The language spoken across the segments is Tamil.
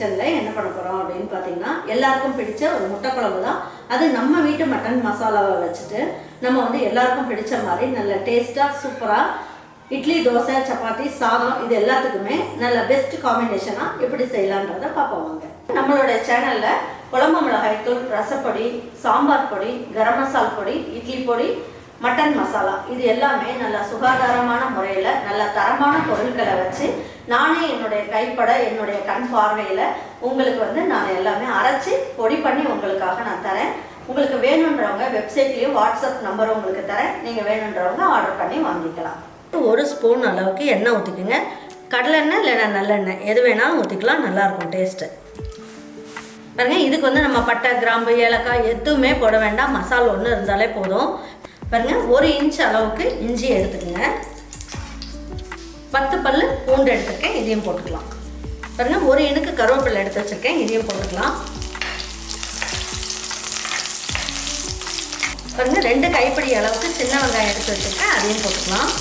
கிச்சனில் என்ன பண்ண போகிறோம் அப்படின்னு பார்த்தீங்கன்னா, எல்லாருக்கும் பிடிச்ச ஒரு முட்டை குழம்பு தான். அது நம்ம வீட்டு மட்டன் மசாலாவை வச்சுட்டு நம்ம வந்து எல்லாருக்கும் பிடிச்ச மாதிரி நல்ல டேஸ்ட்டாக சூப்பராக இட்லி, தோசை, சப்பாத்தி, சாதம் இது எல்லாத்துக்குமே நல்ல பெஸ்ட் காம்பினேஷனாக எப்படி செய்யலான்றதை பார்ப்போம். நம்மளுடைய சேனலில் குழம்பு மிளகாய் தூள், ரசப்பொடி, சாம்பார் பொடி, கரம் மசால் பொடி, இட்லி பொடி, மட்டன் மசாலா இது எல்லாமே நல்ல சுகாதாரமான முறையில் நல்ல தரமான பொருட்களை வச்சு நானே என்னுடைய கைப்பட என்னுடைய கண் பார்வையில் உங்களுக்கு வந்து நான் எல்லாமே அரைச்சி பொடி பண்ணி உங்களுக்காக நான் தரேன். உங்களுக்கு வேணுன்றவங்க வெப்சைட்லேயும் வாட்ஸ்அப் நம்பரும் உங்களுக்கு தரேன். நீங்கள் வேணுன்றவங்க ஆர்டர் பண்ணி வாங்கிக்கலாம். ஒரு ஸ்பூன் அளவுக்கு எண்ணெய் ஊற்றிக்குங்க. கடலெண்ணெய் இல்லைன்னா நல்லெண்ணெய் எது வேணாலும் ஊற்றிக்கலாம், நல்லாயிருக்கும் டேஸ்ட்டு. பாருங்க, இதுக்கு வந்து நம்ம பட்டை, கிராம்பு, ஏலக்காய் எதுவுமே போட வேண்டாம். மசாலா ஒன்று இருந்தாலே போதும். பாருங்க, 1 இன்ச் அளவுக்கு இஞ்சி எடுத்துக்கோங்க. 10 பல்லு பூண்டு எடுத்துருக்கேன், இதையும் போட்டுக்கலாம். பாருங்க, 1 இனுக்கு கருவேப்பிலை எடுத்து வச்சுருக்கேன், இதையும் போட்டுக்கலாம். பாருங்க, 2 கைப்பிடி அளவுக்கு சின்ன வெங்காயம் எடுத்து வச்சுருக்கேன், அதையும் போட்டுக்கலாம்.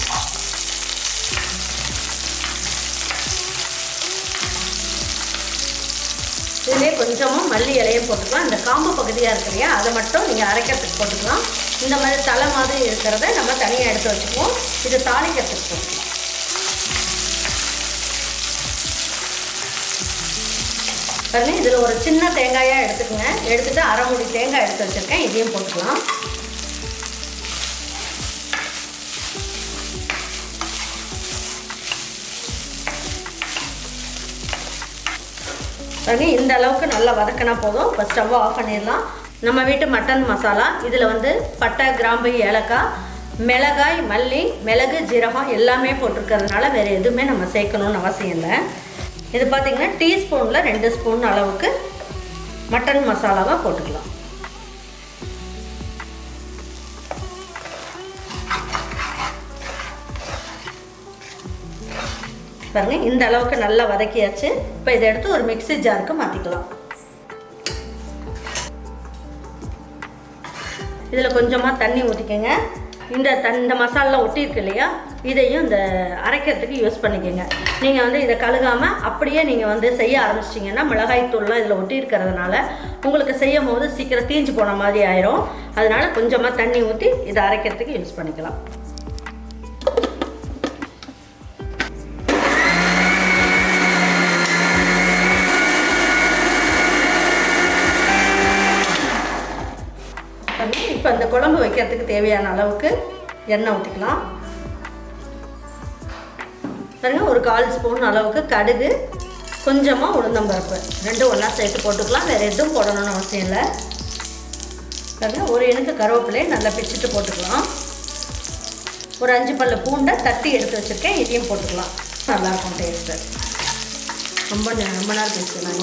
இதுலேயே கொஞ்சமாக மல்லி இலையும் போட்டுக்கலாம். இந்த காம்பு பகுதியாக இருக்கு இல்லையா, அதை மட்டும் நீங்கள் அரைக்கிறதுக்கு போட்டுக்கலாம். இந்த மாதிரி தலை மாதிரி இருக்கிறத நம்ம தனியாக எடுத்து வச்சுக்குவோம். இது தாளிக்கிறதுக்கு போட்டுக்கலாம். பாருங்க, இதில் ஒரு சின்ன தேங்காயாக எடுத்துக்கோங்க. எடுத்துகிட்டு அரை மூடி தேங்காய் எடுத்து வச்சுருக்கேன், இதையும் போட்டுக்கலாம். பாருங்க, இந்த அளவுக்கு நல்லா வதக்கினா போதும். இப்போ ஸ்டவ்வை ஆஃப் பண்ணிடலாம். நம்ம வீட்டு மட்டன் மசாலா இதில் வந்து பட்டை, கிராம்பு, ஏலக்காய், மிளகாய், மல்லி, மிளகு, ஜீரகம் எல்லாமே போட்டிருக்கிறதுனால வேறு எதுவுமே நம்ம சேர்க்கணும்னு அவசியம் இல்லை. இது பார்த்திங்கன்னா டீஸ்பூனில் 2 ஸ்பூன் அளவுக்கு மட்டன் மசாலாவை போட்டுக்கலாம். பாருங்கள், இந்த அளவுக்கு நல்லா வதக்கியாச்சு. இப்போ இதை எடுத்து ஒரு மிக்ஸி ஜாருக்கு மாற்றிக்கலாம். இதில் கொஞ்சமாக தண்ணி ஊற்றிக்கோங்க. இந்த மசாலா ஒட்டி இருக்கு இல்லையா, இதையும் இந்த அரைக்கிறதுக்கு யூஸ் பண்ணிக்கோங்க. நீங்கள் வந்து இதை கழுகாமல் அப்படியே நீங்கள் வந்து செய்ய ஆரம்பிச்சிட்டிங்கன்னா மிளகாய் தூள்லாம் இதில் ஒட்டி இருக்கிறதுனால உங்களுக்கு செய்யும் போது சீக்கிரம் தீஞ்சு போன மாதிரி ஆயிரும். அதனால் கொஞ்சமாக தண்ணி ஊற்றி இதை அரைக்கிறதுக்கு யூஸ் பண்ணிக்கலாம். இப்போ இந்த குழம்பு வைக்கிறதுக்கு தேவையான அளவுக்கு எண்ணெய் ஊற்றிக்கலாம். பாருங்க, ஒரு 1/4 ஸ்பூன் அளவுக்கு கடுகு, கொஞ்சமாக உளுந்தம்பருப்பு, 2 ஒன்றா சேர்த்து போட்டுக்கலாம். வேறு எதுவும் போடணும்னு அவசியம் இல்லை. பாருங்க, 1 இனுக்கு கருவேப்பிலையை நல்லா பிச்சுட்டு போட்டுக்கலாம். ஒரு 5 பல்லு பூண்டை தட்டி எடுத்து வச்சுருக்கேன், இதையும் போட்டுக்கலாம். நல்லாயிருக்கும் டேஸ்ட்டு. ரொம்ப நேரம் பேசுகிறேன்.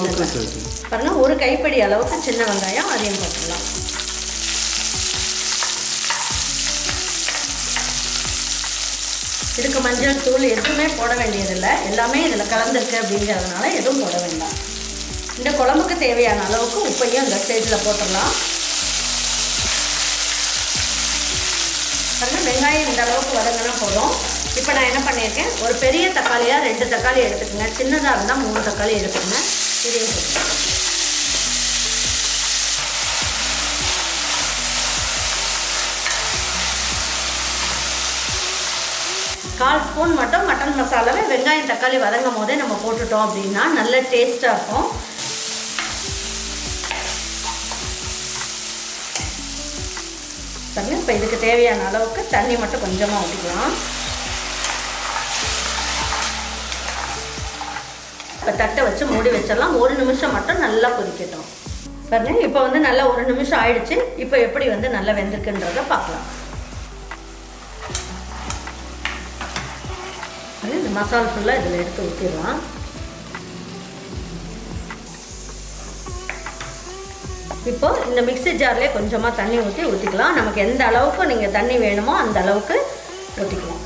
பாருங்கள், 1 கைப்பிடி அளவுக்கு சின்ன வெங்காயம், அதையும் போட்டுக்கலாம். இதுக்கு மஞ்சள் தூள் எதுவுமே போட வேண்டியதில்லை, எல்லாமே இதில் கலந்துருக்கு அப்படிங்கிறதுனால எதுவும் போட வேண்டாம். இந்த குழம்புக்கு தேவையான அளவுக்கு உப்பையும் இந்த ஸ்டேஜில் போட்டுடலாம். பாருங்கள், வெங்காயம் இந்த அளவுக்கு வதங்கினா போதும். இப்போ நான் என்ன பண்ணியிருக்கேன், ஒரு பெரிய தக்காளியாக 2 தக்காளி எடுத்துக்கோங்க. சின்னதாக இருந்தால் 3 தக்காளி எடுத்துக்கோங்க. இதையும் போட்டுக்கலாம். கால் ஸ்பூன் மட்டும் மட்டன் மசாலாவை வெங்காயம் தக்காளி வதங்கும் போதே நம்ம போட்டுட்டோம் அப்படின்னா நல்ல டேஸ்ட்டாக இருக்கும். பாருங்க, இப்போ இதுக்கு தேவையான அளவுக்கு தண்ணி மட்டும் கொஞ்சமாக ஊற்றிக்கலாம். இப்போ தட்டை வச்சு மூடி வச்சிடலாம். 1 நிமிஷம் மட்டும் நல்லா கொதிக்கட்டும். பாருங்க, இப்போ வந்து நல்லா 1 நிமிஷம் ஆயிடுச்சு. இப்போ எப்படி வந்து நல்லா வெந்திருக்குன்றதை பார்க்கலாம். இந்த மசாலா ஃபுல்லாக இதில் எடுத்து ஊற்றிடலாம். இப்போ இந்த மிக்ஸி ஜார்லேயே கொஞ்சமாக தண்ணி ஊற்றிக்கலாம். நமக்கு எந்த அளவுக்கு நீங்கள் தண்ணி வேணுமோ அந்த அளவுக்கு ஊற்றிக்கலாம்.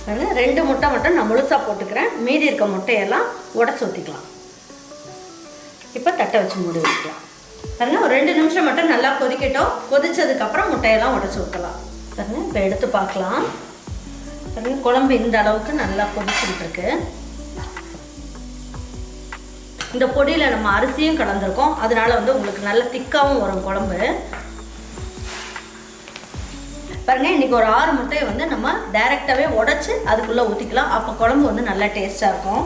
அதில் 2 முட்டை மட்டும் நான் முழுசாக போட்டுக்கிறேன். மீதி இருக்க முட்டையெல்லாம் உடச்சி ஊற்றிக்கலாம். இப்போ தட்டை வச்சு மூடி வச்சுக்கலாம். பாருங்கள், ஒரு 2 நிமிஷம் மட்டும் நல்லா கொதிக்கட்டும். கொதித்ததுக்கப்புறம் முட்டையெல்லாம் உடச்சி ஊற்றலாம். பாருங்கள், இப்போ எடுத்து பார்க்கலாம். பாருங்கள், குழம்பு இந்த அளவுக்கு நல்லா கொதிச்சுட்டு இருக்கு. இந்த பொடியில் நம்ம அரிசியும் கலந்துருக்கோம், அதனால வந்து உங்களுக்கு நல்ல திக்காகவும் வரும் குழம்பு. பாருங்க, இன்றைக்கி ஒரு 6 முட்டையை வந்து நம்ம டைரெக்டாகவே உடச்சி அதுக்குள்ளே ஊற்றிக்கலாம். அப்போ குழம்பு வந்து நல்லா டேஸ்ட்டாக இருக்கும்.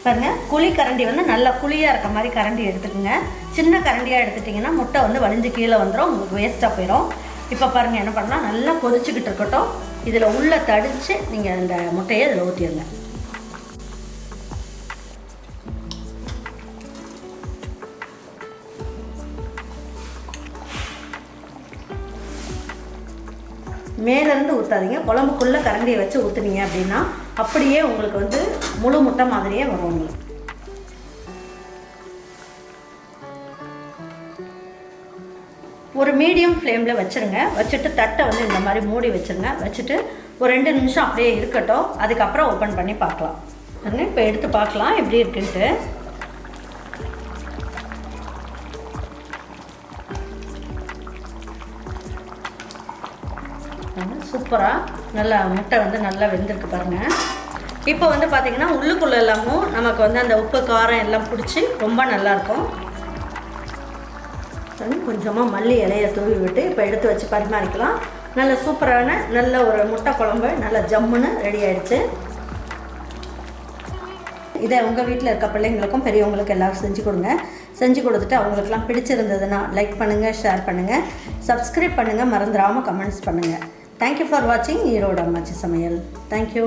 பாருங்கள், குழி கரண்டி வந்து நல்லா குழியாக இருக்க மாதிரி கரண்டி எடுத்துக்கோங்க. சின்ன கரண்டியாக எடுத்துட்டிங்கன்னா முட்டை வந்து வலிஞ்சு கீழே வந்துடும், உங்களுக்கு வேஸ்ட்டாக போயிடும். இப்போ பாருங்கள் என்ன பண்ணலாம், நல்லா கொதிச்சுக்கிட்டு இருக்கட்டும். இதில் உள்ளே தடித்து நீங்கள் இந்த முட்டையை இதில் ஊற்றிடுங்க. மேலேருந்து ஊற்றாதீங்க, குழம்புக்குள்ளே கரண்டியை வச்சு ஊற்றுனீங்க அப்படின்னா அப்படியே உங்களுக்கு வந்து முழு முட்டை மாதிரியே வரும். உங்களுக்கு ஒரு மீடியம் ஃப்ளேமில் வச்சுருங்க. வச்சுட்டு தட்டை வந்து இந்த மாதிரி மூடி வச்சுருங்க. வச்சுட்டு ஒரு 2 நிமிஷம் அப்படியே இருக்கட்டும். அதுக்கப்புறம் ஓப்பன் பண்ணி பார்க்கலாம். இப்போ எடுத்து பார்க்கலாம் எப்படி இருக்குன்ட்டு. சூப்பராக நல்லா முட்டை வந்து நல்லா வெந்திருக்கு பாருங்கள். இப்போ வந்து பார்த்திங்கன்னா உள்ளுக்குள்ளே எல்லாமும் நமக்கு வந்து அந்த உப்பு காரம் எல்லாம் பிடிச்சி ரொம்ப நல்லாயிருக்கும். கொஞ்சமாக மல்லி இலையை தூவி விட்டு இப்போ எடுத்து வச்சு பரிமாறிக்கலாம். நல்ல சூப்பரான நல்ல ஒரு முட்டை குழம்பு நல்லா ஜம்முன்னு ரெடி ஆகிடுச்சு. இதை உங்கள் வீட்டில் இருக்க பிள்ளைங்களுக்கும் பெரியவங்களுக்கு எல்லோரும் செஞ்சு கொடுங்க. செஞ்சு கொடுத்துட்டு அவங்களுக்குலாம் பிடிச்சிருந்ததுன்னா லைக் பண்ணுங்கள், ஷேர் பண்ணுங்கள், சப்ஸ்கிரைப் பண்ணுங்கள், மறந்துடாமல் கமெண்ட்ஸ் பண்ணுங்கள். தேங்க்யூ ஃபார் வாட்சிங் ஈரோடு அம்மாச்சி சமையல். தேங்க்யூ.